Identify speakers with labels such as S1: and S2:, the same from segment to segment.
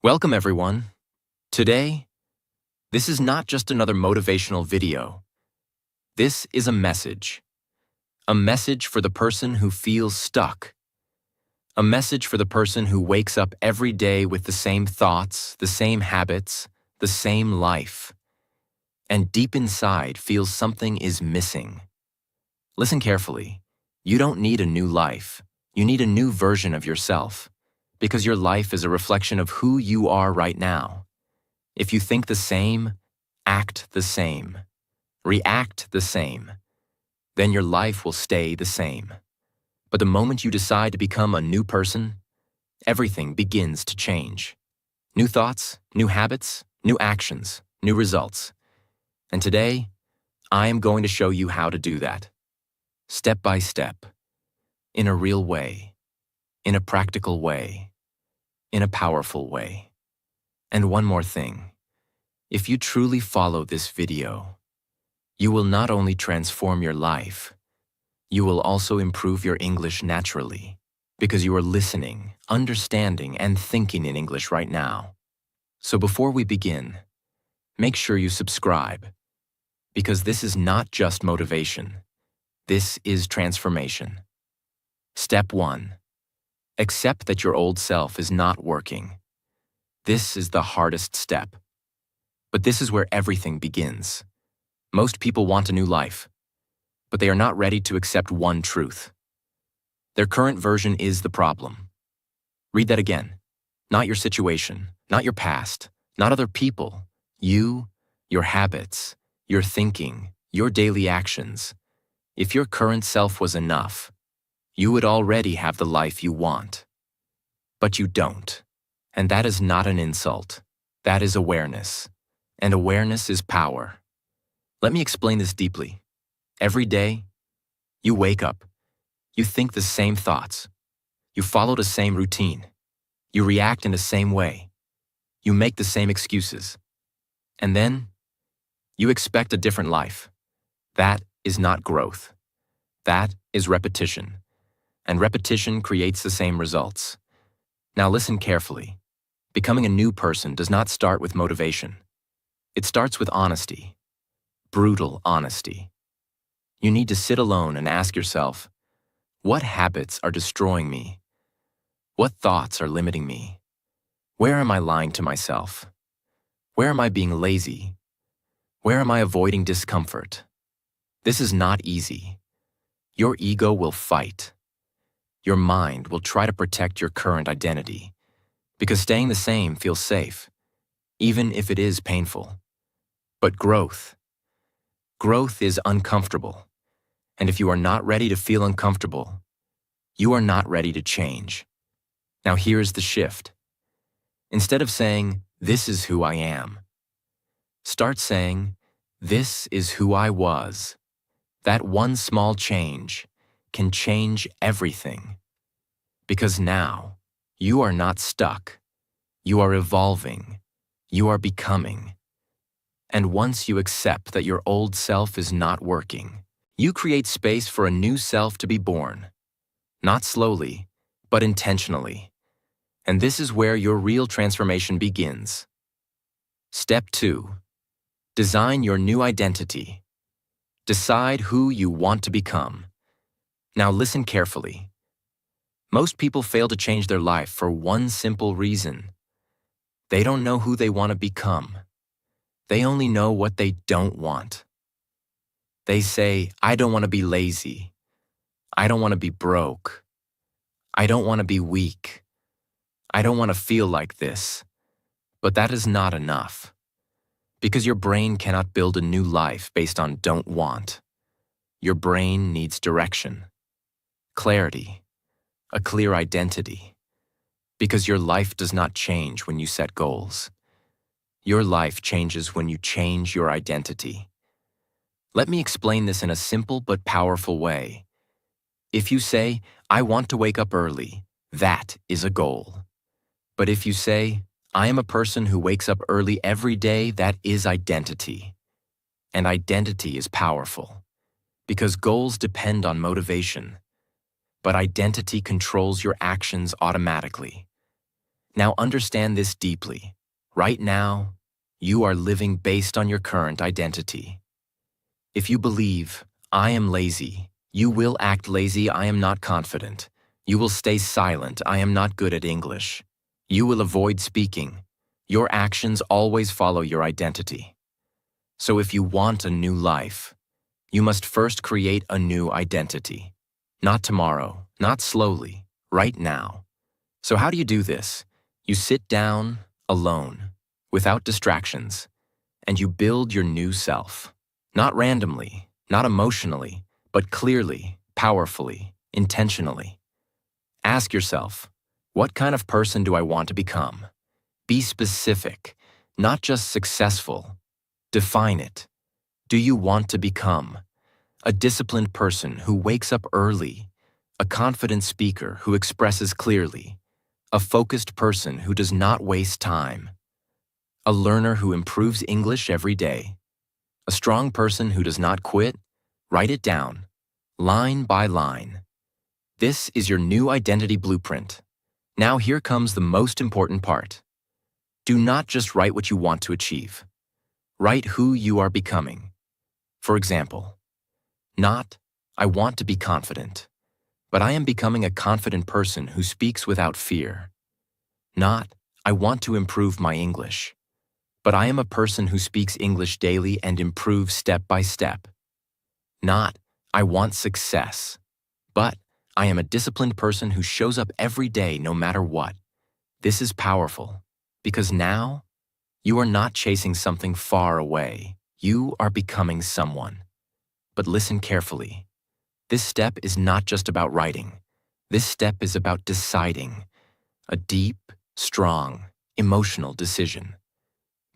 S1: Welcome everyone. Today, this is not just another motivational video. This is a message. A message for the person who feels stuck. A message for the person who wakes up every day with the same thoughts, the same habits, the same life, and deep inside feels something is missing. Listen carefully. You don't need a new life. You need a new version of yourself. Because your life is a reflection of who you are right now. If you think the same, act the same, react the same, then your life will stay the same. But the moment you decide to become a new person, everything begins to change. New thoughts, new habits, new actions, new results. And today, I am going to show you how to do that. Step by step, in a real way, in a practical way, in a powerful way. And one more thing, if you truly follow this video, you will not only transform your life, you will also improve your English naturally, because you are listening, understanding, and thinking in English right now. So before we begin, make sure you subscribe, because this is not just motivation, this is transformation. Step 1. Accept that your old self is not working. This is the hardest step. But this is where everything begins. Most people want a new life, but they are not ready to accept one truth. Their current version is the problem. Read that again. Not your situation, not your past, not other people. You, your habits, your thinking, your daily actions. If your current self was enough, you would already have the life you want. But you don't. And that is not an insult. That is awareness. And awareness is power. Let me explain this deeply. Every day, you wake up. You think the same thoughts. You follow the same routine. You react in the same way. You make the same excuses. And then, you expect a different life. That is not growth. That is repetition. And repetition creates the same results. Now listen carefully. Becoming a new person does not start with motivation. It starts with honesty. Brutal honesty. You need to sit alone and ask yourself, what habits are destroying me? What thoughts are limiting me? Where am I lying to myself? Where am I being lazy? Where am I avoiding discomfort? This is not easy. Your ego will fight. Your mind will try to protect your current identity, because staying the same feels safe, even if it is painful. But growth is uncomfortable, and if you are not ready to feel uncomfortable, you are not ready to change. Now here's the shift. Instead of saying, "This is who I am," start saying, "This is who I was." That one small change can change everything. Because now, you are not stuck. You are evolving. You are becoming. And once you accept that your old self is not working, you create space for a new self to be born. Not slowly, but intentionally. And this is where your real transformation begins. Step 2. Design your new identity. Decide who you want to become. Now listen carefully. Most people fail to change their life for one simple reason. They don't know who they want to become. They only know what they don't want. They say, "I don't want to be lazy. I don't want to be broke. I don't want to be weak. I don't want to feel like this." But that is not enough. Because your brain cannot build a new life based on don't want. Your brain needs direction, clarity, a clear identity. Because your life does not change when you set goals. Your life changes when you change your identity. Let me explain this in a simple but powerful way. If you say, "I want to wake up early," that is a goal. But if you say, "I am a person who wakes up early every day," that is identity. And identity is powerful, because goals depend on motivation, but identity controls your actions automatically. Now understand this deeply. Right now, you are living based on your current identity. If you believe, I am lazy, you will act lazy, I am not confident. You will stay silent, I am not good at English. You will avoid speaking. Your actions always follow your identity. So if you want a new life, you must first create a new identity. Not tomorrow, not slowly, right now. So how do you do this? You sit down, alone, without distractions, and you build your new self. Not randomly, not emotionally, but clearly, powerfully, intentionally. Ask yourself, what kind of person do I want to become? Be specific, not just successful. Define it. Do you want to become a disciplined person who wakes up early, a confident speaker who expresses clearly, a focused person who does not waste time, a learner who improves English every day, a strong person who does not quit? Write it down, line by line. This is your new identity blueprint. Now here comes the most important part. Do not just write what you want to achieve. Write who you are becoming. For example, not, I want to be confident, but I am becoming a confident person who speaks without fear. Not, I want to improve my English, but I am a person who speaks English daily and improves step by step. Not, I want success, but I am a disciplined person who shows up every day no matter what. This is powerful, because now you are not chasing something far away. You are becoming someone. But listen carefully. This step is not just about writing. This step is about deciding. A deep, strong, emotional decision.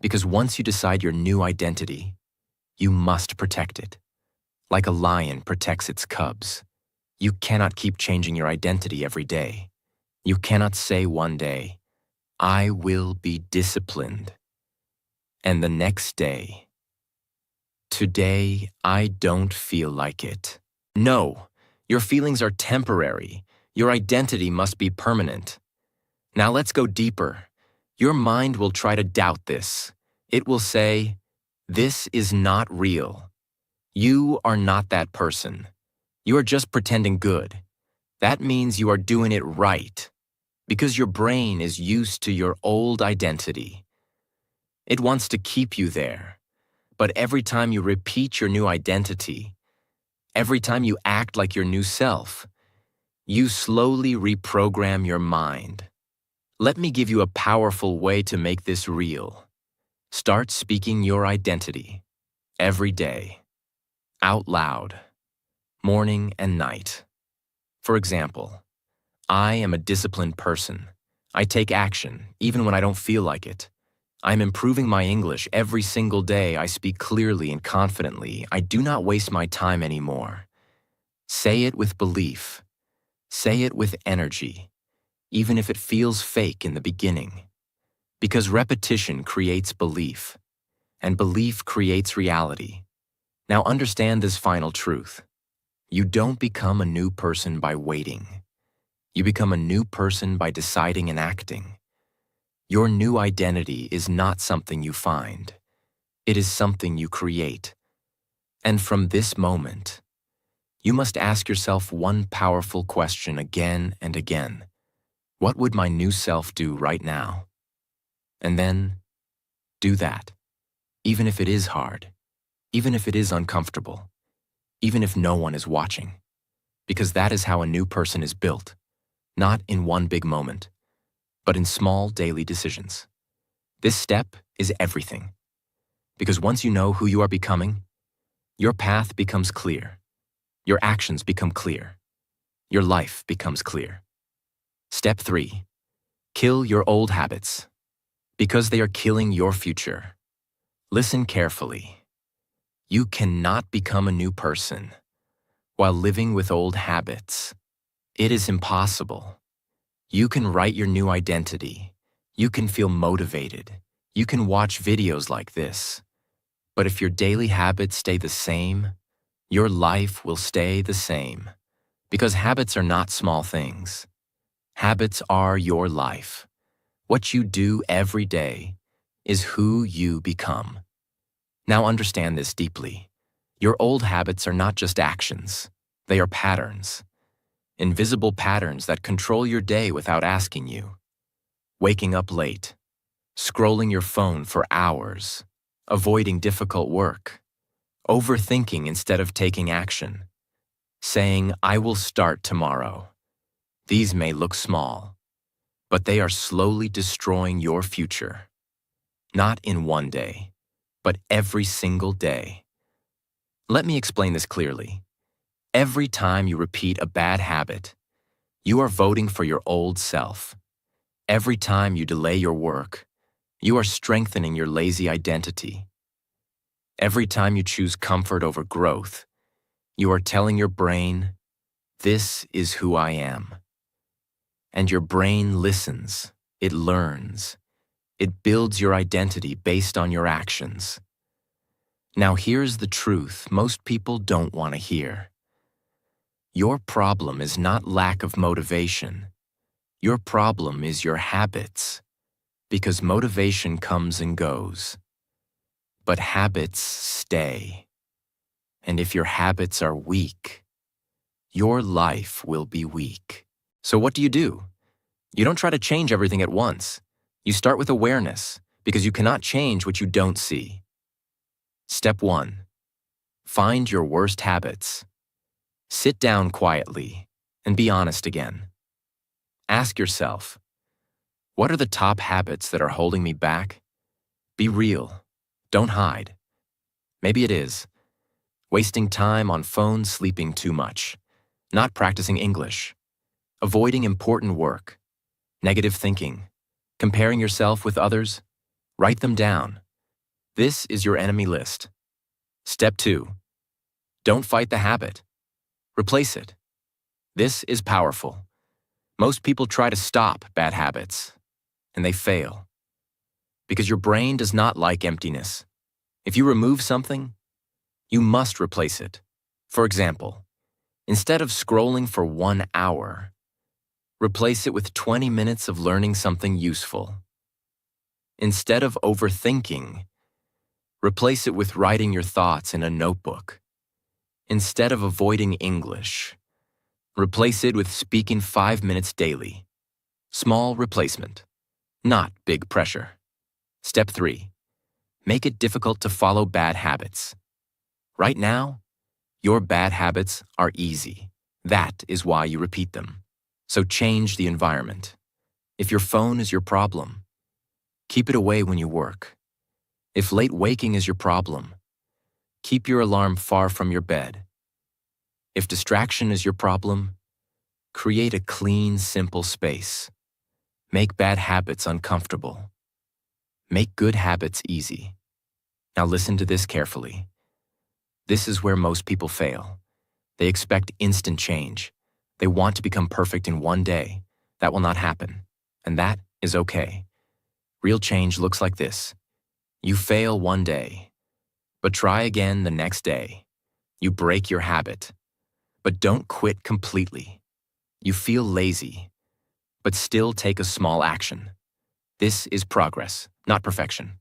S1: Because once you decide your new identity, you must protect it. Like a lion protects its cubs. You cannot keep changing your identity every day. You cannot say one day, I will be disciplined. And the next day, today I don't feel like it. No, your feelings are temporary. Your identity must be permanent. Now let's go deeper. Your mind will try to doubt this. It will say, this is not real. You are not that person. You are just pretending good. That means you are doing it right, because your brain is used to your old identity. It wants to keep you there. But every time you repeat your new identity, every time you act like your new self, you slowly reprogram your mind. Let me give you a powerful way to make this real. Start speaking your identity every day, out loud, morning and night. For example, I am a disciplined person. I take action, even when I don't feel like it. I'm improving my English every single day. I speak clearly and confidently. I do not waste my time anymore. Say it with belief. Say it with energy, even if it feels fake in the beginning. Because repetition creates belief, and belief creates reality. Now understand this final truth. You don't become a new person by waiting. You become a new person by deciding and acting. Your new identity is not something you find. It is something you create. And from this moment, you must ask yourself one powerful question again and again. What would my new self do right now? And then, do that. Even if it is hard, even if it is uncomfortable, even if no one is watching. Because that is how a new person is built, not in one big moment, but in small daily decisions. This step is everything. Because once you know who you are becoming, your path becomes clear. Your actions become clear. Your life becomes clear. Step 3. Kill your old habits. Because they are killing your future. Listen carefully. You cannot become a new person while living with old habits. It is impossible. You can write your new identity. You can feel motivated. You can watch videos like this. But if your daily habits stay the same, your life will stay the same. Because habits are not small things. Habits are your life. What you do every day is who you become. Now understand this deeply. Your old habits are not just actions. They are patterns. Invisible patterns that control your day without asking you. Waking up late, scrolling your phone for hours, avoiding difficult work, overthinking instead of taking action, saying, "I will start tomorrow." These may look small, but they are slowly destroying your future. Not in one day, but every single day. Let me explain this clearly. Every time you repeat a bad habit, you are voting for your old self. Every time you delay your work, you are strengthening your lazy identity. Every time you choose comfort over growth, you are telling your brain, "This is who I am." And your brain listens, it learns, it builds your identity based on your actions. Now here's the truth most people don't want to hear. Your problem is not lack of motivation. Your problem is your habits, because motivation comes and goes. But habits stay. And if your habits are weak, your life will be weak. So what do? You don't try to change everything at once. You start with awareness, because you cannot change what you don't see. Step 1. Find your worst habits. Sit down quietly and be honest again. Ask yourself, what are the top habits that are holding me back? Be real. Don't hide. Maybe it is wasting time on phones, sleeping too much, not practicing English, avoiding important work, negative thinking, comparing yourself with others. Write them down. This is your enemy list. Step 2. Don't fight the habit. Replace it. This is powerful. Most people try to stop bad habits, and they fail. Because your brain does not like emptiness. If you remove something, you must replace it. For example, instead of scrolling for 1 hour, replace it with 20 minutes of learning something useful. Instead of overthinking, replace it with writing your thoughts in a notebook. Instead of avoiding English, replace it with speaking 5 minutes daily. Small replacement, not big pressure. Step 3. Make it difficult to follow bad habits. Right now, your bad habits are easy. That is why you repeat them. So change the environment. If your phone is your problem, keep it away when you work. If late waking is your problem, keep your alarm far from your bed. If distraction is your problem, create a clean, simple space. Make bad habits uncomfortable. Make good habits easy. Now listen to this carefully. This is where most people fail. They expect instant change. They want to become perfect in one day. That will not happen, and that is okay. Real change looks like this. You fail one day, but try again the next day. You break your habit, but don't quit completely. You feel lazy, but still take a small action. This is progress, not perfection.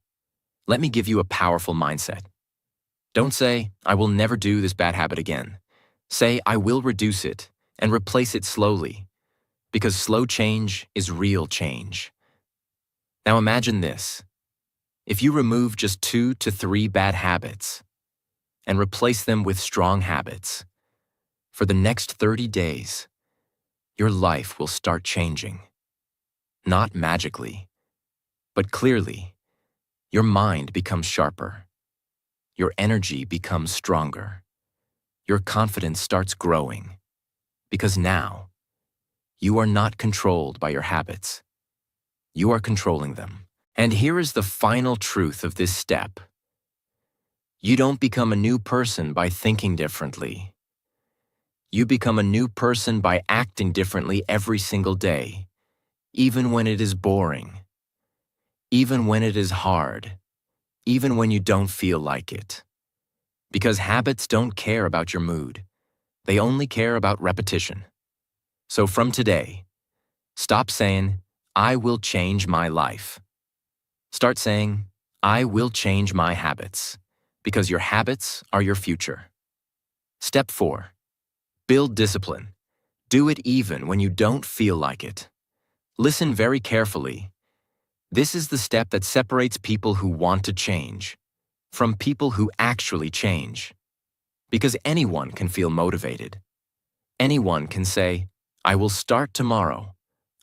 S1: Let me give you a powerful mindset. Don't say, "I will never do this bad habit again." Say, "I will reduce it and replace it slowly," because slow change is real change. Now imagine this. If you remove just 2 to 3 bad habits and replace them with strong habits, for the next 30 days, your life will start changing. Not magically, but clearly. Your mind becomes sharper. Your energy becomes stronger. Your confidence starts growing. Because now, you are not controlled by your habits. You are controlling them. And here is the final truth of this step. You don't become a new person by thinking differently. You become a new person by acting differently every single day, even when it is boring, even when it is hard, even when you don't feel like it. Because habits don't care about your mood. They only care about repetition. So from today, stop saying, I will change my life. Start saying, I will change my habits, because your habits are your future. Step 4. Build discipline. Do it even when you don't feel like it. Listen very carefully. This is the step that separates people who want to change from people who actually change. Because anyone can feel motivated. Anyone can say, I will start tomorrow.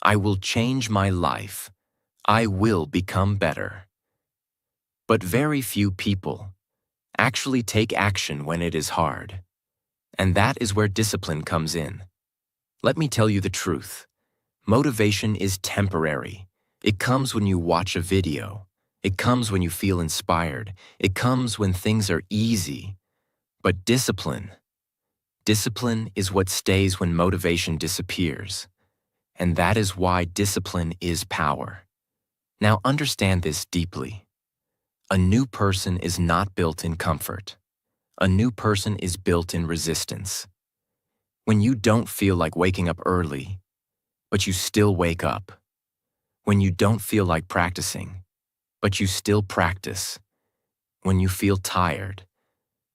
S1: I will change my life. I will become better. But very few people actually take action when it is hard. And that is where discipline comes in. Let me tell you the truth. Motivation is temporary. It comes when you watch a video. It comes when you feel inspired. It comes when things are easy. But discipline is what stays when motivation disappears. And that is why discipline is power. Now understand this deeply. A new person is not built in comfort. A new person is built in resistance. When you don't feel like waking up early, but you still wake up. When you don't feel like practicing, but you still practice. When you feel tired,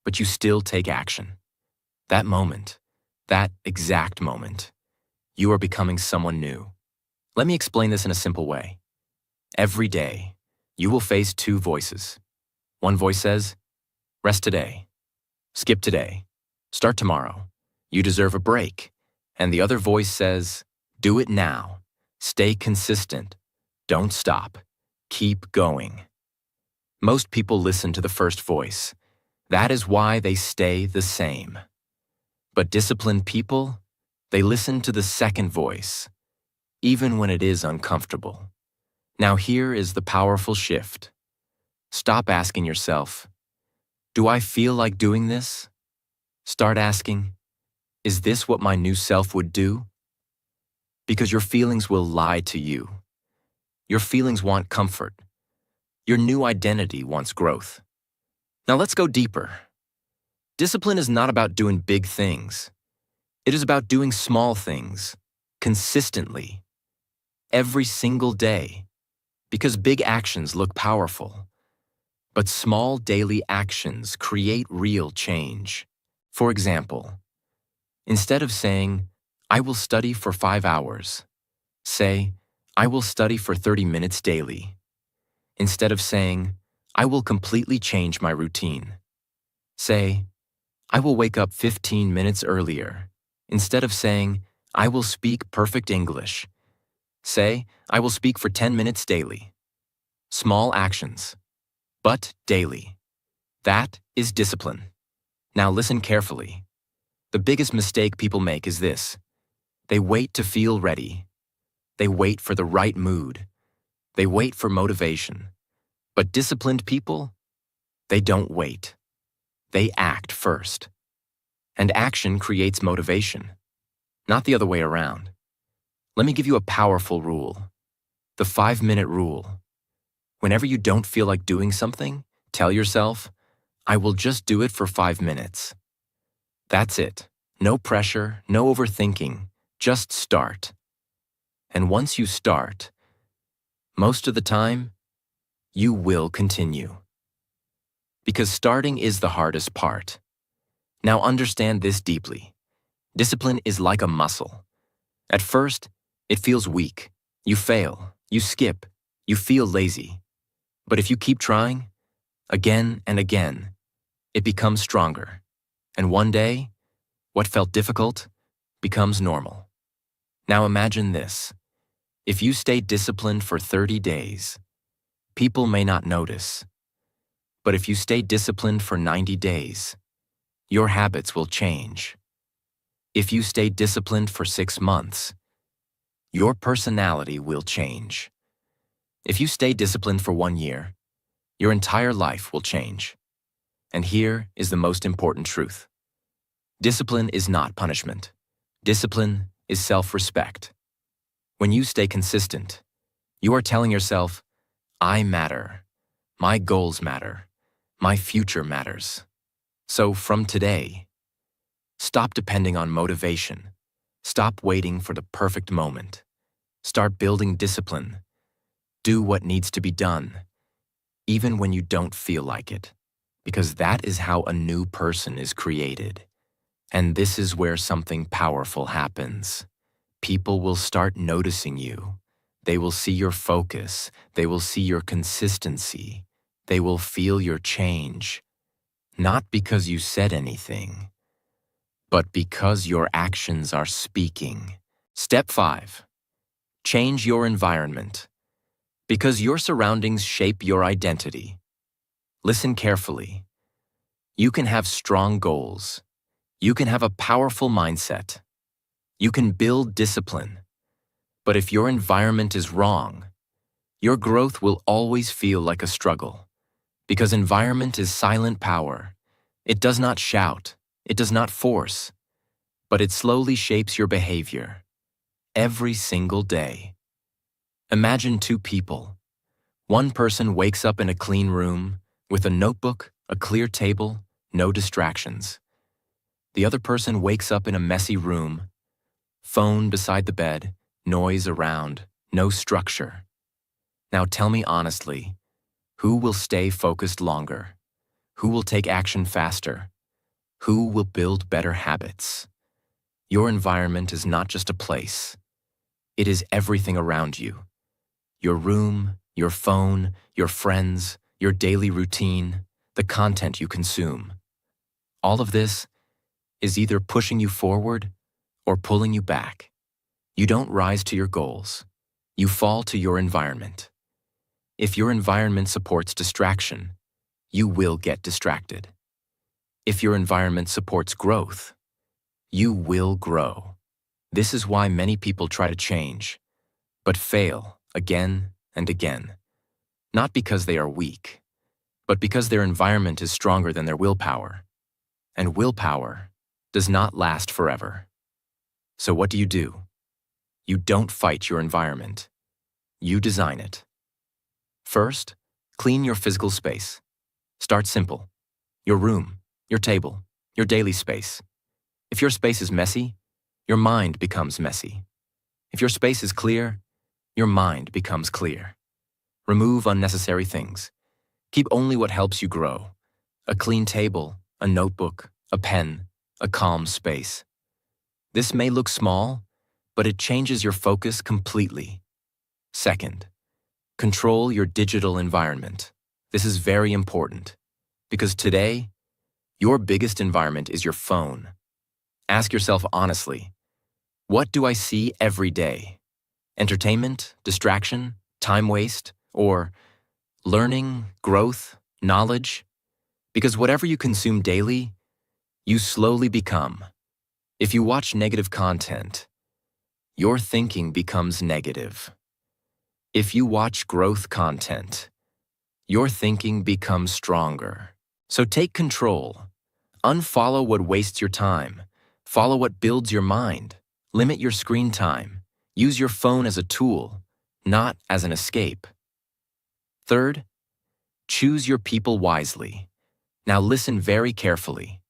S1: but you still take action. That moment, that exact moment, you are becoming someone new. Let me explain this in a simple way. Every day, you will face two voices. One voice says, rest today, skip today, start tomorrow, you deserve a break. And the other voice says, do it now, stay consistent, don't stop, keep going. Most people listen to the first voice. That is why they stay the same. But disciplined people, they listen to the second voice, even when it is uncomfortable. Now here is the powerful shift. Stop asking yourself, do I feel like doing this? Start asking, is this what my new self would do? Because your feelings will lie to you. Your feelings want comfort. Your new identity wants growth. Now let's go deeper. Discipline is not about doing big things. It is about doing small things, consistently, every single day. Because big actions look powerful, but small daily actions create real change. For example, instead of saying, I will study for 5 hours, say, I will study for 30 minutes daily. Instead of saying, I will completely change my routine, say, I will wake up 15 minutes earlier. Instead of saying, I will speak perfect English, say, I will speak for 10 minutes daily. Small actions, but daily. That is discipline. Now listen carefully. The biggest mistake people make is this. They wait to feel ready. They wait for the right mood. They wait for motivation. But disciplined people, they don't wait. They act first. And action creates motivation, not the other way around. Let me give you a powerful rule. The 5-minute rule. Whenever you don't feel like doing something, tell yourself, I will just do it for 5 minutes. That's it. No pressure, no overthinking. Just start. And once you start, most of the time, you will continue. Because starting is the hardest part. Now understand this deeply. Discipline is like a muscle. At first, it feels weak. You fail, you skip, you feel lazy. But if you keep trying, again and again, it becomes stronger. And one day, what felt difficult becomes normal. Now imagine this. If you stay disciplined for 30 days, people may not notice. But if you stay disciplined for 90 days, your habits will change. If you stay disciplined for 6 months, your personality will change. If you stay disciplined for 1 year, your entire life will change. And here is the most important truth. Discipline is not punishment. Discipline is self-respect. When you stay consistent, you are telling yourself, I matter. My goals matter. My future matters. So from today, stop depending on motivation. Stop waiting for the perfect moment. Start building discipline. Do what needs to be done, even when you don't feel like it, because that is how a new person is created. And this is where something powerful happens. People will start noticing you. They will see your focus. They will see your consistency. They will feel your change. Not because you said anything, but because your actions are speaking. Step 5. Change your environment. Because your surroundings shape your identity. Listen carefully. You can have strong goals. You can have a powerful mindset. You can build discipline. But if your environment is wrong, your growth will always feel like a struggle. Because environment is silent power. It does not shout. It does not force. But it slowly shapes your behavior. Every single day. Imagine two people. One person wakes up in a clean room, with a notebook, a clear table, no distractions. The other person wakes up in a messy room, phone beside the bed, noise around, no structure. Now tell me honestly, who will stay focused longer? Who will take action faster? Who will build better habits? Your environment is not just a place. It is everything around you. Your room, your phone, your friends, your daily routine, the content you consume. All of this is either pushing you forward or pulling you back. You don't rise to your goals. You fall to your environment. If your environment supports distraction, you will get distracted. If your environment supports growth, you will grow. This is why many people try to change, but fail again and again. Not because they are weak, but because their environment is stronger than their willpower. And willpower does not last forever. So what do? You don't fight your environment. You design it. First, clean your physical space. Start simple. Your room, your table, your daily space. If your space is messy, your mind becomes messy. If your space is clear, your mind becomes clear. Remove unnecessary things. Keep only what helps you grow. A clean table, a notebook, a pen, a calm space. This may look small, but it changes your focus completely. Second, control your digital environment. This is very important, because today, your biggest environment is your phone. Ask yourself honestly, what do I see every day? Entertainment, distraction, time waste, or learning, growth, knowledge? Because whatever you consume daily, you slowly become. If you watch negative content, your thinking becomes negative. If you watch growth content, your thinking becomes stronger. So take control. Unfollow what wastes your time. Follow what builds your mind. Limit your screen time. Use your phone as a tool, not as an escape. Third, choose your people wisely. Now listen very carefully.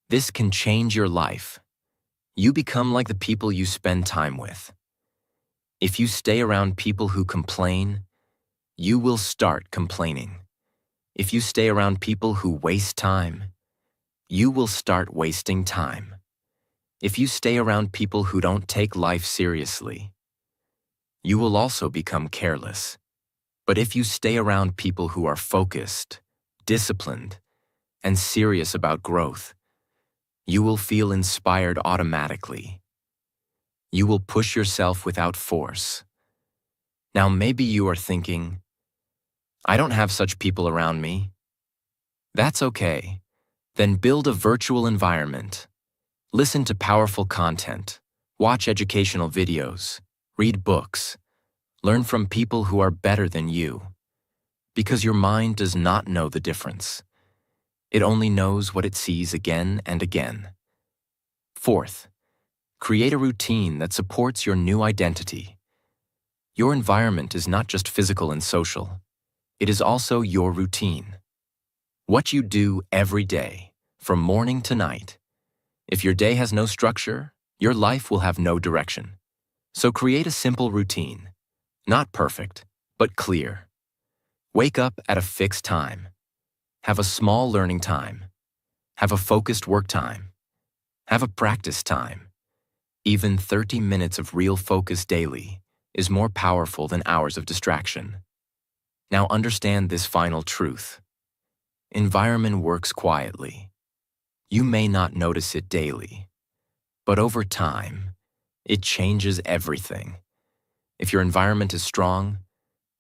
S1: This can change your life. You become like the people you spend time with. If you stay around people who complain, you will start complaining. If you stay around people who waste time, you will start wasting time. If you stay around people who don't take life seriously, you will also become careless. But if you stay around people who are focused, disciplined, and serious about growth, you will feel inspired automatically. You will push yourself without force. Now maybe you are thinking, I don't have such people around me. That's okay. Then build a virtual environment. Listen to powerful content. Watch educational videos. Read books. Learn from people who are better than you. Because your mind does not know the difference. It only knows what it sees again and again. Fourth, create a routine that supports your new identity. Your environment is not just physical and social. It is also your routine. What you do every day, from morning to night. If your day has no structure, your life will have no direction. So create a simple routine, not perfect, but clear. Wake up at a fixed time. Have a small learning time. Have a focused work time. Have a practice time. Even 30 minutes of real focus daily is more powerful than hours of distraction. Now understand this final truth. Environment works quietly. You may not notice it daily, but over time, it changes everything. If your environment is strong,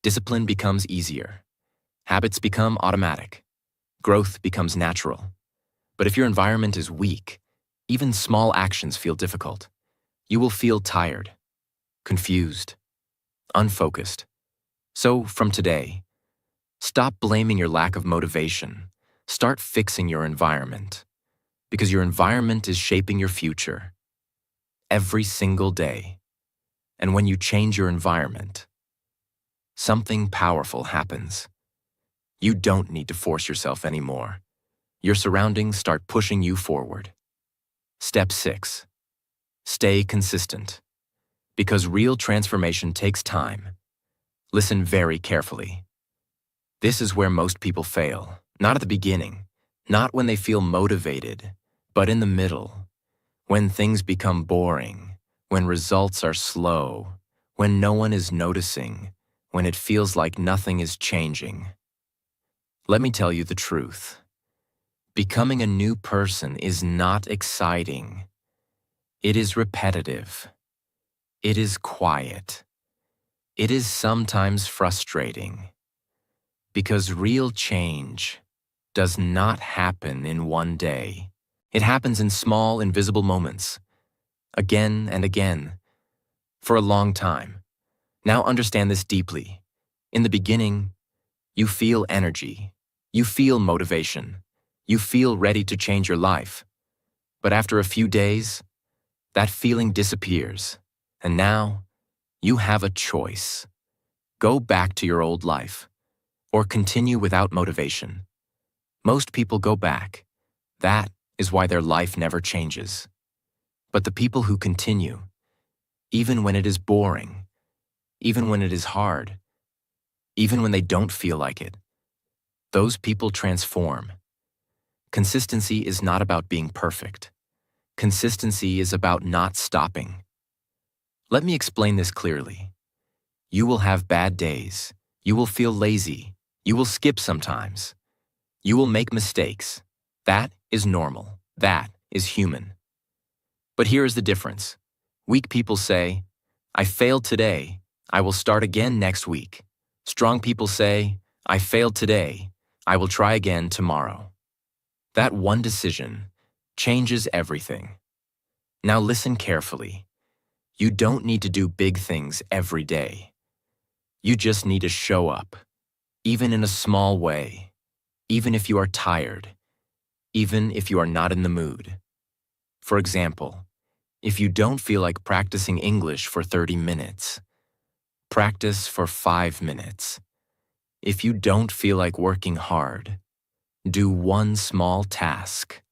S1: discipline becomes easier. Habits become automatic. Growth becomes natural. But if your environment is weak, even small actions feel difficult. You will feel tired, confused, unfocused. So from today, stop blaming your lack of motivation. Start fixing your environment. Because your environment is shaping your future every single day. And when you change your environment, something powerful happens. You don't need to force yourself anymore. Your surroundings start pushing you forward. Step 6. Stay consistent. Because real transformation takes time. Listen very carefully. This is where most people fail. Not at the beginning, not when they feel motivated, but in the middle. When things become boring, when results are slow, when no one is noticing, when it feels like nothing is changing. Let me tell you the truth. Becoming a new person is not exciting. It is repetitive. It is quiet. It is sometimes frustrating. Because real change does not happen in one day. It happens in small, invisible moments, again and again, for a long time. Now understand this deeply. In the beginning, you feel energy. You feel motivation. You feel ready to change your life. But after a few days, that feeling disappears. And now, you have a choice. Go back to your old life, or continue without motivation. Most people go back. That is why their life never changes. But the people who continue, even when it is boring, even when it is hard, even when they don't feel like it, those people transform. Consistency is not about being perfect. Consistency is about not stopping. Let me explain this clearly. You will have bad days. You will feel lazy. You will skip sometimes. You will make mistakes. That is normal. That is human. But here is the difference. Weak people say, I failed today. I will start again next week. Strong people say, I failed today. I will try again tomorrow. That one decision changes everything. Now listen carefully. You don't need to do big things every day. You just need to show up, even in a small way, even if you are tired, even if you are not in the mood. For example, if you don't feel like practicing English for 30 minutes, practice for 5 minutes. If you don't feel like working hard, do one small task.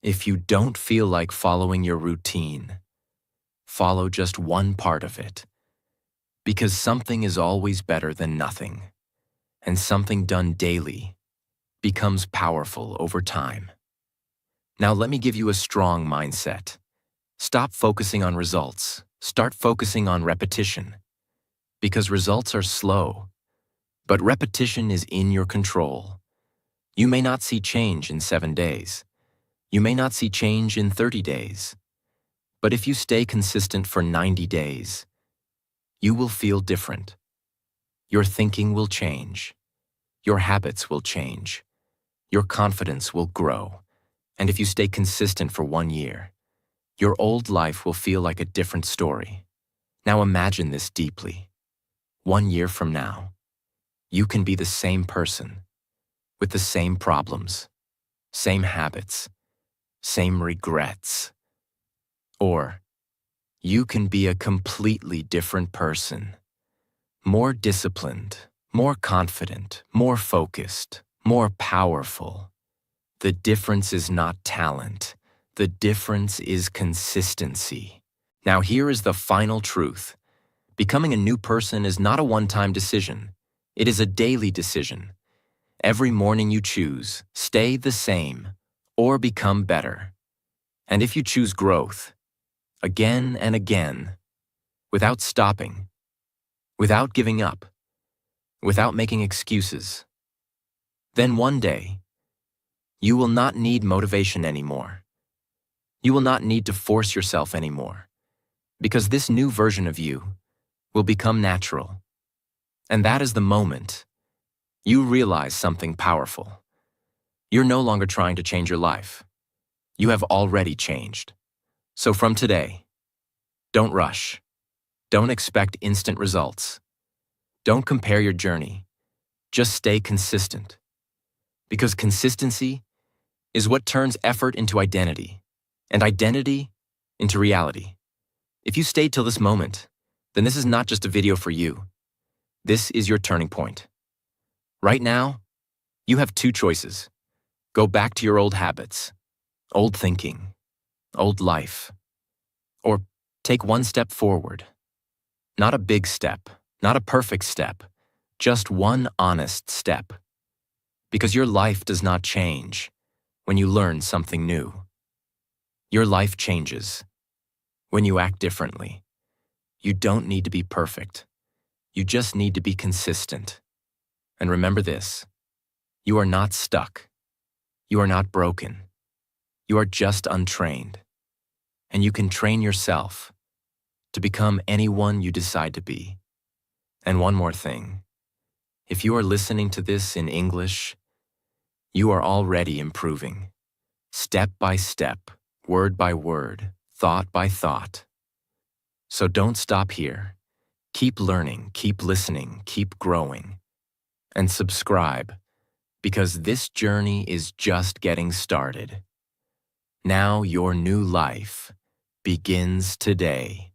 S1: If you don't feel like following your routine, follow just one part of it. Because something is always better than nothing, and something done daily becomes powerful over time. Now let me give you a strong mindset. Stop focusing on results. Start focusing on repetition. Because results are slow, but repetition is in your control. You may not see change in 7 days. You may not see change in 30 days. But if you stay consistent for 90 days, you will feel different. Your thinking will change. Your habits will change. Your confidence will grow. And if you stay consistent for 1 year, your old life will feel like a different story. Now imagine this deeply. 1 year from now, you can be the same person, with the same problems, same habits, same regrets. Or you can be a completely different person, more disciplined, more confident, more focused, more powerful. The difference is not talent. The difference is consistency. Now here is the final truth. Becoming a new person is not a one-time decision. It is a daily decision. Every morning you choose, stay the same or become better. And if you choose growth, again and again, without stopping, without giving up, without making excuses, then one day, you will not need motivation anymore. You will not need to force yourself anymore, because this new version of you will become natural. And that is the moment you realize something powerful. You're no longer trying to change your life. You have already changed. So from today, don't rush. Don't expect instant results. Don't compare your journey. Just stay consistent. Because consistency is what turns effort into identity, and identity into reality. If you stayed till this moment, then this is not just a video for you. This is your turning point. Right now, you have two choices. Go back to your old habits, old thinking, old life, or take one step forward. Not a big step, not a perfect step, just one honest step. Because your life does not change when you learn something new. Your life changes when you act differently. You don't need to be perfect. You just need to be consistent. And remember this, you are not stuck. You are not broken. You are just untrained. And you can train yourself to become anyone you decide to be. And one more thing, if you are listening to this in English, you are already improving, step by step, word by word, thought by thought. So don't stop here. Keep learning, keep listening, keep growing. And subscribe, because this journey is just getting started. Now your new life begins today.